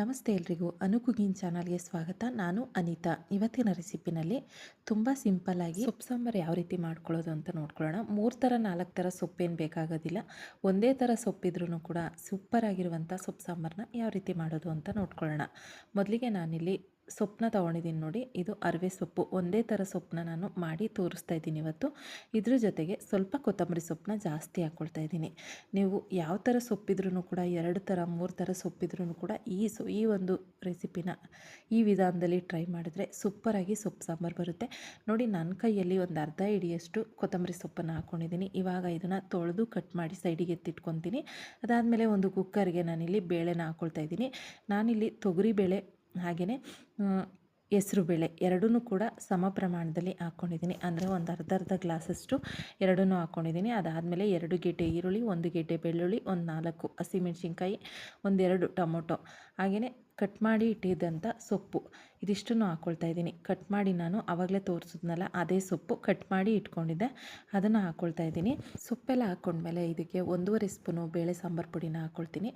ನಮಸ್ತೆ ಎಲ್ರಿಗೂ ಅನು ಕುಕಿಂಗ್ ಚಾನಲ್ಗೆ ಸ್ವಾಗತ. ನಾನು ಅನಿತಾ. ಇವತ್ತಿನ ರೆಸಿಪಿನಲ್ಲಿ ತುಂಬ ಸಿಂಪಲ್ಲಾಗಿ ಸೊಪ್ಪು ಸಾಂಬಾರು ಯಾವ ರೀತಿ ಮಾಡ್ಕೊಳ್ಳೋದು ಅಂತ ನೋಡ್ಕೊಳ್ಳೋಣ. 3 ಥರ 4 ಥರ ಸೊಪ್ಪೇನು ಬೇಕಾಗೋದಿಲ್ಲ. ಒಂದೇ ಥರ ಸೊಪ್ಪಿದ್ರೂ ಕೂಡ ಸೂಪರ್ ಆಗಿರುವಂಥ ಸೊಪ್ಪು ಸಾಂಬಾರನ್ನ ಯಾವ ರೀತಿ ಮಾಡೋದು ಅಂತ ನೋಡ್ಕೊಳ್ಳೋಣ. ಮೊದಲಿಗೆ ನಾನಿಲ್ಲಿ ಸೊಪ್ಪನ್ನ ತೊಗೊಂಡಿದ್ದೀನಿ ನೋಡಿ. ಇದು ಅರಿವೆ ಸೊಪ್ಪು. ಒಂದೇ ಥರ ಸೊಪ್ಪನ್ನ ನಾನು ಮಾಡಿ ತೋರಿಸ್ತಾ ಇದ್ದೀನಿ ಇವತ್ತು. ಇದ್ರ ಜೊತೆಗೆ ಸ್ವಲ್ಪ ಕೊತ್ತಂಬರಿ ಸೊಪ್ಪನ್ನ ಜಾಸ್ತಿ ಹಾಕ್ಕೊಳ್ತಾ ಇದ್ದೀನಿ. ನೀವು ಯಾವ ಥರ ಸೊಪ್ಪಿದ್ರೂ ಕೂಡ 2 ಥರ 3 ಥರ ಸೊಪ್ಪಿದ್ರೂ ಕೂಡ ಈ ಒಂದು ರೆಸಿಪಿನ ಈ ವಿಧಾನದಲ್ಲಿ ಟ್ರೈ ಮಾಡಿದ್ರೆ ಸೂಪರಾಗಿ ಸೊಪ್ಪು ಸಾಂಬಾರು ಬರುತ್ತೆ ನೋಡಿ. ನನ್ನ ಕೈಯಲ್ಲಿ ಒಂದು ಅರ್ಧ ಹಿಡಿಯಷ್ಟು ಕೊತ್ತಂಬರಿ ಸೊಪ್ಪನ್ನು ಹಾಕ್ಕೊಂಡಿದ್ದೀನಿ. ಇವಾಗ ಇದನ್ನು ತೊಳೆದು ಕಟ್ ಮಾಡಿ ಸೈಡಿಗೆ ಎತ್ತಿಟ್ಕೊತೀನಿ. ಅದಾದಮೇಲೆ ಒಂದು ಕುಕ್ಕರ್ಗೆ ನಾನಿಲ್ಲಿ ಬೇಳೆನ ಹಾಕ್ಕೊಳ್ತಾ ಇದ್ದೀನಿ. ನಾನಿಲ್ಲಿ ತೊಗರಿಬೇಳೆ ಹಾಗೆಯೇ ಹೆಸರು ಬೇಳೆ ಎರಡೂ ಕೂಡ ಸಮ ಪ್ರಮಾಣದಲ್ಲಿ ಹಾಕ್ಕೊಂಡಿದ್ದೀನಿ. ಅಂದರೆ ಒಂದು ಅರ್ಧ ಗ್ಲಾಸಷ್ಟು ಎರಡನ್ನೂ ಹಾಕ್ಕೊಂಡಿದ್ದೀನಿ. ಅದಾದಮೇಲೆ 2 ಗೆಡ್ಡೆ ಈರುಳ್ಳಿ, 1 ಗೆಡ್ಡೆ ಬೆಳ್ಳುಳ್ಳಿ, ಒಂದು 4 ಹಸಿಮೆಣಸಿನ್ಕಾಯಿ, 1-2 ಟೊಮೊಟೊ, ಹಾಗೆಯೇ ಕಟ್ ಮಾಡಿ ಇಟ್ಟಿದ್ದಂಥ ಸೊಪ್ಪು ಇದಿಷ್ಟನ್ನು ಹಾಕ್ಕೊಳ್ತಾ ಇದ್ದೀನಿ. ಕಟ್ ಮಾಡಿ ನಾನು ಆವಾಗಲೇ ತೋರಿಸಿದ್ನಲ್ಲ ಅದೇ ಸೊಪ್ಪು ಕಟ್ ಮಾಡಿ ಇಟ್ಕೊಂಡಿದ್ದೆ, ಅದನ್ನು ಹಾಕ್ಕೊಳ್ತಾ ಇದ್ದೀನಿ. ಸೊಪ್ಪೆಲ್ಲ ಹಾಕ್ಕೊಂಡ್ಮೇಲೆ ಇದಕ್ಕೆ 1.5 ಸ್ಪೂನು ಬೇಳೆ ಸಾಂಬಾರು ಪುಡಿನ ಹಾಕ್ಕೊಳ್ತೀನಿ.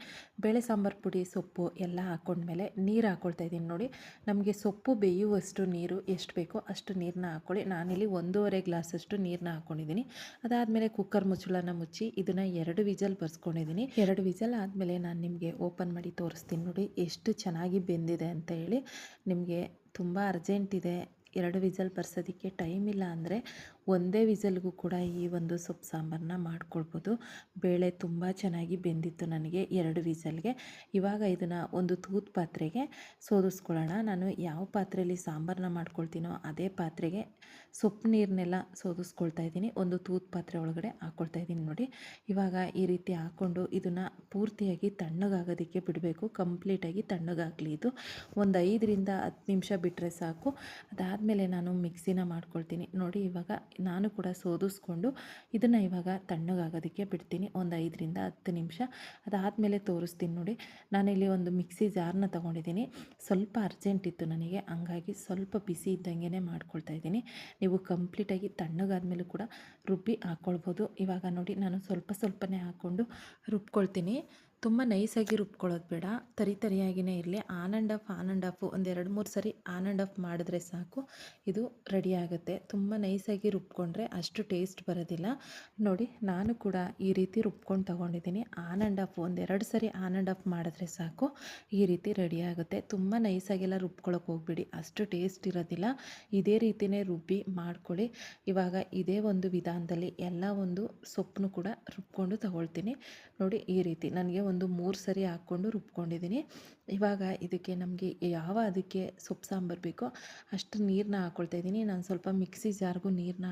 ಬೇಳೆ ಸಾಂಬಾರು ಪುಡಿ ಸೊಪ್ಪು ಎಲ್ಲ ಹಾಕ್ಕೊಂಡ್ಮೇಲೆ ನೀರು ಹಾಕ್ಕೊಳ್ತಾ ಇದ್ದೀನಿ ನೋಡಿ. ನಮಗೆ ಸೊಪ್ಪು ಬೇಯುವಷ್ಟು ನೀರು ಎಷ್ಟು ಬೇಕೋ ಅಷ್ಟು ನೀರನ್ನ ಹಾಕ್ಕೊಳ್ಳಿ. ನಾನಿಲ್ಲಿ 1.5 ಗ್ಲಾಸಷ್ಟು ನೀರನ್ನ ಹಾಕ್ಕೊಂಡಿದ್ದೀನಿ. ಅದಾದಮೇಲೆ ಕುಕ್ಕರ್ ಮುಚ್ಚಳನ ಮುಚ್ಚಿ ಇದನ್ನು 2 ವಿಜಲ್ ಬರ್ಸ್ಕೊಂಡಿದ್ದೀನಿ. 2 ವಿಜಲ್ ಆದಮೇಲೆ ನಾನು ನಿಮಗೆ ಓಪನ್ ಮಾಡಿ ತೋರಿಸ್ತೀನಿ ನೋಡಿ ಎಷ್ಟು ಚೆನ್ನಾಗಿ ಬೆಂದಿದೆ ಅಂತ ಹೇಳಿ. ನಿಮಗೆ ತುಂಬ ಅರ್ಜೆಂಟ್ ಇದೆ, 2 ವಿಜಲ್ ಬರ್ಸೋದಕ್ಕೆ ಟೈಮ್ ಇಲ್ಲ ಅಂದರೆ ಒಂದೇ ವಿಜಲ್ಗೂ ಕೂಡ ಈ ಒಂದು ಸೊಪ್ಪು ಸಾಂಬಾರನ್ನ ಮಾಡ್ಕೊಳ್ಬೋದು. ಬೇಳೆ ತುಂಬ ಚೆನ್ನಾಗಿ ಬೆಂದಿತ್ತು ನನಗೆ 2 ವಿಜಲ್ಗೆ. ಇವಾಗ ಇದನ್ನು ಒಂದು ತೂತು ಪಾತ್ರೆಗೆ ಸೋದಿಸ್ಕೊಳ್ಳೋಣ. ನಾನು ಯಾವ ಪಾತ್ರೆಯಲ್ಲಿ ಸಾಂಬಾರನ್ನ ಮಾಡ್ಕೊಳ್ತೀನೋ ಅದೇ ಪಾತ್ರೆಗೆ ಸೊಪ್ಪು ನೀರನ್ನೆಲ್ಲ ಸೋದಿಸ್ಕೊಳ್ತಾ ಇದ್ದೀನಿ. ಒಂದು ತೂತು ಪಾತ್ರೆ ಒಳಗಡೆ ಹಾಕ್ಕೊಳ್ತಾ ಇದ್ದೀನಿ ನೋಡಿ. ಇವಾಗ ಈ ರೀತಿ ಹಾಕ್ಕೊಂಡು ಇದನ್ನು ಪೂರ್ತಿಯಾಗಿ ತಣ್ಣಗಾಗೋದಕ್ಕೆ ಬಿಡಬೇಕು. ಕಂಪ್ಲೀಟಾಗಿ ತಣ್ಣಗಾಗಲಿ ಇದು. ಒಂದು 5ರಿಂದ 10 ನಿಮಿಷ ಬಿಟ್ಟರೆ ಸಾಕು. ಅದಾದಮೇಲೆ ನಾನು ಮಿಕ್ಸಿನ ಮಾಡ್ಕೊಳ್ತೀನಿ ನೋಡಿ. ಇವಾಗ ನಾನು ಕೂಡ ಸೋದಿಸ್ಕೊಂಡು ಇದನ್ನು ಇವಾಗ ತಣ್ಣಗಾಗೋದಕ್ಕೆ ಬಿಡ್ತೀನಿ ಒಂದು 5ರಿಂದ 10 ನಿಮಿಷ. ಅದಾದಮೇಲೆ ತೋರಿಸ್ತೀನಿ ನೋಡಿ. ನಾನಿಲ್ಲಿ ಒಂದು ಮಿಕ್ಸಿ ಜಾರ್ನ ತೊಗೊಂಡಿದ್ದೀನಿ. ಸ್ವಲ್ಪ ಅರ್ಜೆಂಟ್ ಇತ್ತು ನನಗೆ, ಹಂಗಾಗಿ ಸ್ವಲ್ಪ ಬಿಸಿ ಇದ್ದಂಗೆ ಮಾಡ್ಕೊಳ್ತಾ ಇದ್ದೀನಿ. ನೀವು ಕಂಪ್ಲೀಟಾಗಿ ತಣ್ಣಗಾದ್ಮೇಲೂ ಕೂಡ ರುಬ್ಬಿ ಹಾಕ್ಕೊಳ್ಬೋದು. ಇವಾಗ ನೋಡಿ ನಾನು ಸ್ವಲ್ಪನೇ ಹಾಕ್ಕೊಂಡು ರುಬ್ಕೊಳ್ತೀನಿ. ತುಂಬ ನೈಸಾಗಿ ರುಬ್ಕೊಳ್ಳೋದು ಬೇಡ, ತರಿಯಾಗಿಯೇ ಇರಲಿ. ಆನ್ ಆ್ಯಂಡ್ ಆಫ್ ಒಂದು 2-3 ಸರಿ ಆನ್ ಆ್ಯಂಡ್ ಆಫ್ ಮಾಡಿದ್ರೆ ಸಾಕು, ಇದು ರೆಡಿ ಆಗುತ್ತೆ. ತುಂಬ ನೈಸಾಗಿ ರುಬ್ಕೊಂಡ್ರೆ ಅಷ್ಟು ಟೇಸ್ಟ್ ಬರೋದಿಲ್ಲ ನೋಡಿ. ನಾನು ಕೂಡ ಈ ರೀತಿ ರುಬ್ಕೊಂಡು ತೊಗೊಂಡಿದ್ದೀನಿ. ಆನ್ ಆ್ಯಂಡ್ ಆಫ್ ಒಂದು 2 ಸರಿ ಆನ್ ಆ್ಯಂಡ್ ಆಫ್ ಮಾಡಿದ್ರೆ ಸಾಕು, ಈ ರೀತಿ ರೆಡಿ ಆಗುತ್ತೆ. ತುಂಬ ನೈಸಾಗೆಲ್ಲ ರುಬ್ಕೊಳ್ಳೋಕೆ ಹೋಗ್ಬೇಡಿ, ಅಷ್ಟು ಟೇಸ್ಟ್ ಇರೋದಿಲ್ಲ. ಇದೇ ರೀತಿಯೇ ರುಬ್ಬಿ ಮಾಡ್ಕೊಳ್ಳಿ. ಇವಾಗ ಇದೇ ಒಂದು ವಿಧಾನದಲ್ಲಿ ಎಲ್ಲ ಒಂದು ಸೊಪ್ಪನ್ನು ಕೂಡ ರುಬ್ಕೊಂಡು ತಗೊಳ್ತೀನಿ ನೋಡಿ. ಈ ರೀತಿ ನನಗೆ ಒಂದು 3 ಸರಿ ಹಾಕ್ಕೊಂಡು ರುಬ್ಕೊಂಡಿದ್ದೀನಿ. ಇವಾಗ ಇದಕ್ಕೆ ನಮಗೆ ಅದಕ್ಕೆ ಸೊಪ್ಪು ಸಾಂಬಾರು ಬೇಕೋ ಅಷ್ಟು ನೀರನ್ನ ಹಾಕ್ಕೊಳ್ತಾ ಇದ್ದೀನಿ. ನಾನು ಸ್ವಲ್ಪ ಮಿಕ್ಸಿ ಜಾರ್ಗೂ ನೀರನ್ನ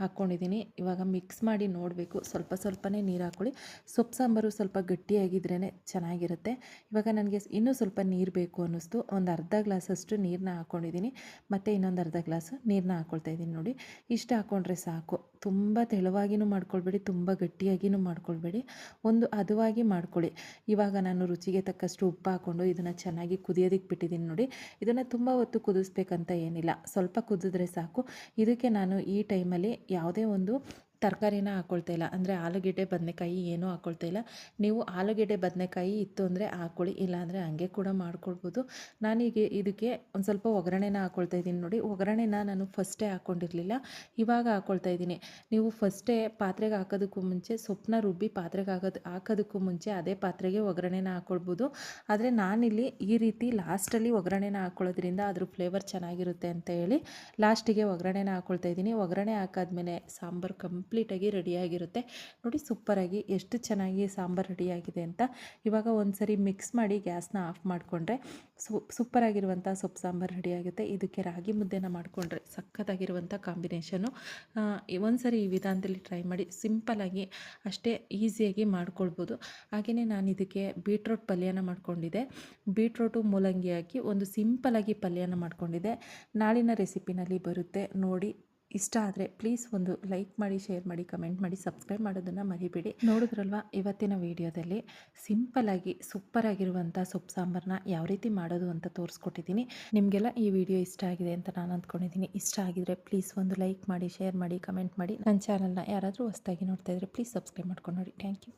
ಹಾಕ್ಕೊಂಡಿದ್ದೀನಿ. ಇವಾಗ ಮಿಕ್ಸ್ ಮಾಡಿ ನೋಡಬೇಕು. ಸ್ವಲ್ಪನೇ ನೀರು ಹಾಕ್ಕೊಳ್ಳಿ. ಸೊಪ್ಪು ಸಾಂಬಾರು ಸ್ವಲ್ಪ ಗಟ್ಟಿಯಾಗಿದ್ರೇ ಚೆನ್ನಾಗಿರುತ್ತೆ. ಇವಾಗ ನನಗೆ ಇನ್ನೂ ಸ್ವಲ್ಪ ನೀರು ಬೇಕು ಅನ್ನಿಸ್ತು. ಒಂದು ಅರ್ಧ ಗ್ಲಾಸಷ್ಟು ನೀರನ್ನ ಹಾಕ್ಕೊಂಡಿದ್ದೀನಿ. ಮತ್ತು ಇನ್ನೊಂದು ಅರ್ಧ ಗ್ಲಾಸ್ ನೀರನ್ನ ಹಾಕ್ಕೊಳ್ತಾ ಇದ್ದೀನಿ ನೋಡಿ. ಇಷ್ಟು ಹಾಕ್ಕೊಂಡ್ರೆ ಸಾಕು. ತುಂಬ ತೆಳುವಾಗಿನೂ ಮಾಡ್ಕೊಳ್ಬೇಡಿ, ತುಂಬ ಗಟ್ಟಿಯಾಗಿನೂ ಮಾಡ್ಕೊಳ್ಬೇಡಿ, ಒಂದು ಹದವಾಗಿ ಮಾಡ್ಕೊಳ್ಳಿ. ಇವಾಗ ನಾನು ರುಚಿಗೆ ತಕ್ಕಷ್ಟು ಉಪ್ಪು ಹಾಕ್ಕೊಂಡು ಇದನ್ನು ಚೆನ್ನಾಗಿ ಕುದಿಯೋದಕ್ಕೆ ಬಿಟ್ಟಿದ್ದೀನಿ ನೋಡಿ. ಇದನ್ನು ತುಂಬ ಹೊತ್ತು ಕುದಿಸ್ಬೇಕಂತ ಏನಿಲ್ಲ, ಸ್ವಲ್ಪ ಕುದಿದ್ರೆ ಸಾಕು. ಇದಕ್ಕೆ ನಾನು ಈ ಟೈಮಲ್ಲಿ ಯಾವುದೇ ಒಂದು ತರಕಾರಿನ ಹಾಕ್ಕೊಳ್ತಾ ಇಲ್ಲ, ಅಂದರೆ ಆಲೂಗೆಡ್ಡೆ ಬದನೆಕಾಯಿ ಏನೂ ಹಾಕ್ಕೊಳ್ತಾ ಇಲ್ಲ. ನೀವು ಆಲೂಗೆಡ್ಡೆ ಬದನೆಕಾಯಿ ಇತ್ತು ಅಂದರೆ ಹಾಕ್ಕೊಳ್ಳಿ, ಇಲ್ಲಾಂದರೆ ಹಂಗೆ ಕೂಡ ಮಾಡ್ಕೊಳ್ಬೋದು. ನಾನೀಗ ಇದಕ್ಕೆ ಒಂದು ಸ್ವಲ್ಪ ಒಗ್ಗರಣೆನ ಹಾಕ್ಕೊಳ್ತಾ ಇದ್ದೀನಿ ನೋಡಿ. ಒಗ್ಗರಣೆನ ನಾನು ಫಸ್ಟೇ ಹಾಕ್ಕೊಂಡಿರಲಿಲ್ಲ, ಇವಾಗ ಹಾಕ್ಕೊಳ್ತಾ ಇದ್ದೀನಿ. ನೀವು ಫಸ್ಟೇ ಪಾತ್ರೆಗೆ ಹಾಕೋದಕ್ಕೂ ಮುಂಚೆ ಸೊಪ್ಪನ್ನ ರುಬ್ಬಿ ಪಾತ್ರೆಗೆ ಹಾಕೋದಕ್ಕೂ ಮುಂಚೆ ಅದೇ ಪಾತ್ರೆಗೆ ಒಗ್ಗರಣೆನ ಹಾಕ್ಕೊಳ್ಬೋದು. ಆದರೆ ನಾನಿಲ್ಲಿ ಈ ರೀತಿ ಲಾಸ್ಟಲ್ಲಿ ಒಗ್ಗರಣೆನ ಹಾಕ್ಕೊಳ್ಳೋದ್ರಿಂದ ಅದ್ರ ಫ್ಲೇವರ್ ಚೆನ್ನಾಗಿರುತ್ತೆ ಅಂತ ಹೇಳಿ ಲಾಸ್ಟಿಗೆ ಒಗ್ಗರಣೆನ ಹಾಕ್ಕೊಳ್ತಾ ಇದ್ದೀನಿ. ಒಗ್ಗರಣೆ ಹಾಕಾದ್ಮೇಲೆ ಸಾಂಬಾರು ಕಂಪ್ಲೀಟಾಗಿ ರೆಡಿಯಾಗಿರುತ್ತೆ ನೋಡಿ. ಸೂಪರಾಗಿ ಎಷ್ಟು ಚೆನ್ನಾಗಿ ಸಾಂಬಾರು ರೆಡಿಯಾಗಿದೆ ಅಂತ. ಇವಾಗ ಒಂದು ಸರಿ ಮಿಕ್ಸ್ ಮಾಡಿ ಗ್ಯಾಸ್ನ ಆಫ್ ಮಾಡಿಕೊಂಡ್ರೆ ಸೂಪರಾಗಿರುವಂಥ ಸೊಪ್ಪು ಸಾಂಬಾರು ರೆಡಿಯಾಗುತ್ತೆ. ಇದಕ್ಕೆ ರಾಗಿ ಮುದ್ದೆನ ಮಾಡಿಕೊಂಡ್ರೆ ಸಖತ್ತಾಗಿರುವಂಥ ಕಾಂಬಿನೇಷನು. ಒಂದು ಸರಿ ಈ ವಿಧಾನದಲ್ಲಿ ಟ್ರೈ ಮಾಡಿ, ಸಿಂಪಲ್ಲಾಗಿ ಅಷ್ಟೇ ಈಸಿಯಾಗಿ ಮಾಡ್ಕೊಳ್ಬೋದು. ಹಾಗೆಯೇ ನಾನು ಇದಕ್ಕೆ ಬೀಟ್ರೋಟ್ ಪಲ್ಯನ ಮಾಡ್ಕೊಂಡಿದ್ದೆ. ಬೀಟ್ರೋಟು ಮೂಲಂಗಿ ಹಾಕಿ ಒಂದು ಸಿಂಪಲ್ಲಾಗಿ ಪಲ್ಯನ ಮಾಡ್ಕೊಂಡಿದ್ದೆ. ನಾಳಿನ ರೆಸಿಪಿನಲ್ಲಿ ಬರುತ್ತೆ ನೋಡಿ. ಇಷ್ಟ ಆದರೆ ಪ್ಲೀಸ್ ಒಂದು ಲೈಕ್ ಮಾಡಿ, ಶೇರ್ ಮಾಡಿ, ಕಮೆಂಟ್ ಮಾಡಿ, ಸಬ್ಸ್ಕ್ರೈಬ್ ಮಾಡೋದನ್ನು ಮರಿಬೇಡಿ. ನೋಡಿದ್ರಲ್ವ ಇವತ್ತಿನ ವಿಡಿಯೋದಲ್ಲಿ ಸಿಂಪಲ್ಲಾಗಿ ಸೂಪರಾಗಿರುವಂಥ ಸೊಪ್ಪು ಸಾಂಬಾರನ್ನ ಯಾವ ರೀತಿ ಮಾಡೋದು ಅಂತ ತೋರಿಸ್ಕೊಟ್ಟಿದ್ದೀನಿ. ನಿಮಗೆಲ್ಲ ಈ ವಿಡಿಯೋ ಇಷ್ಟ ಆಗಿದೆ ಅಂತ ನಾನು ಅಂದ್ಕೊಂಡಿದ್ದೀನಿ. ಇಷ್ಟ ಆಗಿದರೆ ಪ್ಲೀಸ್ ಒಂದು ಲೈಕ್ ಮಾಡಿ, ಶೇರ್ ಮಾಡಿ, ಕಮೆಂಟ್ ಮಾಡಿ. ನನ್ನ ಚಾನಲ್ನ ಯಾರಾದರೂ ಹೊಸದಾಗಿ ನೋಡ್ತಾ ಇದ್ದರೆ ಪ್ಲೀಸ್ ಸಬ್ಸ್ಕ್ರೈಬ್ ಮಾಡ್ಕೊಂಡು ನೋಡಿ. Thank you.